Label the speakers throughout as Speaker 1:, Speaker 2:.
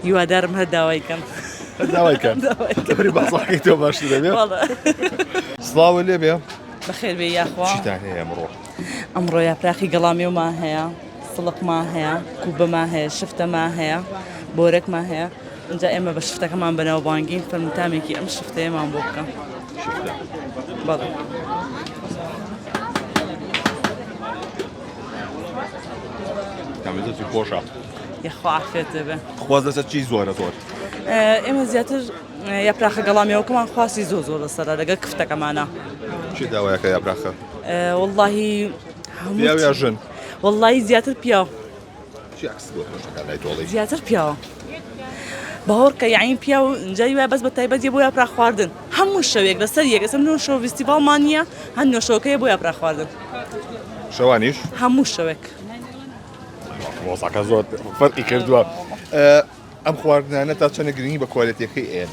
Speaker 1: هیوادارم هەر داوایکەم.
Speaker 2: داوایکەن دەبری باسەکەی تۆ باشتر دەبێت. سڵاو لێ بێ
Speaker 1: بەخێر بێ یاخوا.
Speaker 2: چیتان هەیە ئەمڕۆ؟
Speaker 1: ئەمڕۆ یاپراخی گەڵامیێومان هەیە، سڵقمان هەیە، کوبەمان هەیە، شفتەمان هەیە، بۆرەکمان هەیە. اینجا ئێمە بە شفتەکەمان بەناوبانگین فەرموتامێکی ئەم شفتەیەمان بۆ بکەم.
Speaker 2: شفتە.
Speaker 1: بەڵێ.
Speaker 2: کامێزەتی خۆشە.
Speaker 1: یاخوا عافێتە بێ.
Speaker 2: خواز دەسەر چی زۆرە زۆر؟
Speaker 1: ئێمە زیاتر یاپراخە گەڵامیەوەکەمان خواستی زۆر لەسەرە لەگەڵ کفتەکەمانە.
Speaker 2: چی داوایەکە یاپراخە؟
Speaker 1: واللهی
Speaker 2: پیاو یا ژن؟
Speaker 1: واللهی زیاتر پیاو.
Speaker 2: چی عکس بۆ خۆشەکە لای تۆڵی؟
Speaker 1: زیاتر پیاوە. باوەڕکە یاعین پیاو جای وای بەس بە تایبەتی بۆ یاپراخ خواردن. هەموو شەوێک لەسەر یەک ئەسم نوێشەوە فیستیڤاڵمان نییە، هەر نوێشەوەکەیە بۆ یاپراخ خواردن.
Speaker 2: شەوانیش؟
Speaker 1: هەموو شەوێک.
Speaker 2: مۆزەکە زۆر فەرقی کردووە. ئەم خواردنانە تا چەنە گرنگی بە کۆلیتیەکەی ئێن؟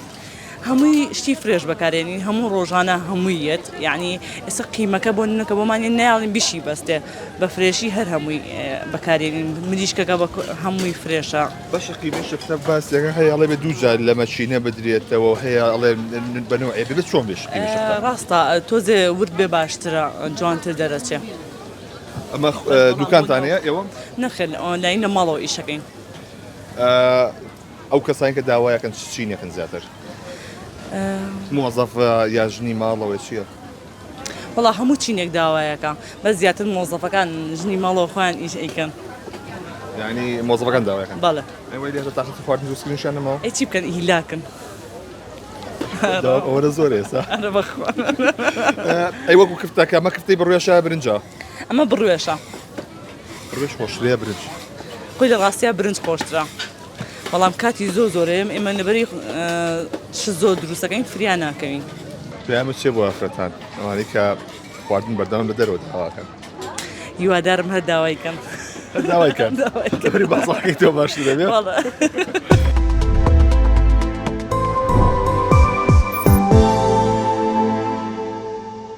Speaker 1: هەمووی شتی فرێش بەکارێنین، هەموو ڕۆژانە هەموویەت، یعنی ئێستا قیمەکە بۆ نەکە بۆمانی نایڵین بیشی بەستێ بە فرێشی هەر هەمووی بەکارێنین، مریشکەکە بە هەمووی فرێشە.
Speaker 2: بەشی قیمەی شفتە باسیەکە هەیە ئەڵێ بە دوو جار لە مەچینە بدرێتەوە هەیە ئەڵێ بەنەوەی بێت چۆن بێش قیمەی شفتە؟
Speaker 1: ڕاستە تۆزێ ورد بێ باشترە جوانتر دەرەچێ.
Speaker 2: ئەمە دوکانتانەیە ئێوە؟
Speaker 1: نەخێن ئۆنلاینە ماڵەوە ئیشەکەین.
Speaker 2: ئەو کەسانی کە داوایەکەن چینەکەن زیاتر؟ مۆزەف یا ژنی ماڵەوەی چییە؟
Speaker 1: وەڵا هەموو چینێک داوایەکە، بەس زیاتر مۆزەفەکان ژنی ماڵەوە خۆیان ئیش ئەیکەن.
Speaker 2: یعنی مۆزەفەکان داوایەکەن؟
Speaker 1: بەڵێ.
Speaker 2: ئەوەی لێرە تاقەتی خواردن دروستکردنیشیان نەماوە؟
Speaker 1: ئەی چی بکەن ئیهیلاکن.
Speaker 2: ئەوەرە زۆر ئێستا.
Speaker 1: ئەرە بەخوا.
Speaker 2: ئەی وەکو کفتەکە ئەمە کفتەی بڕوێشە برنجە؟
Speaker 1: ئەمە بڕوێشە.
Speaker 2: بڕوێش خۆشترەیە برنج؟
Speaker 1: خۆی لە ڕاستیە برنج خۆشترە. بەڵام کاتی زۆرەیە ئێمە لەبەری زۆر دروستەکەین فریان ناکەوین.
Speaker 2: پێیانمە چێ بۆ ئافرەتان ئەوانەی کە خواردن بەردەوام لە دەرەوە داواکەن؟
Speaker 1: هیوادارم هەر داوایکەم.
Speaker 2: داوایکەن دەبری باسەکەی تۆ باشتر دەبێت؟
Speaker 1: بەڵێ.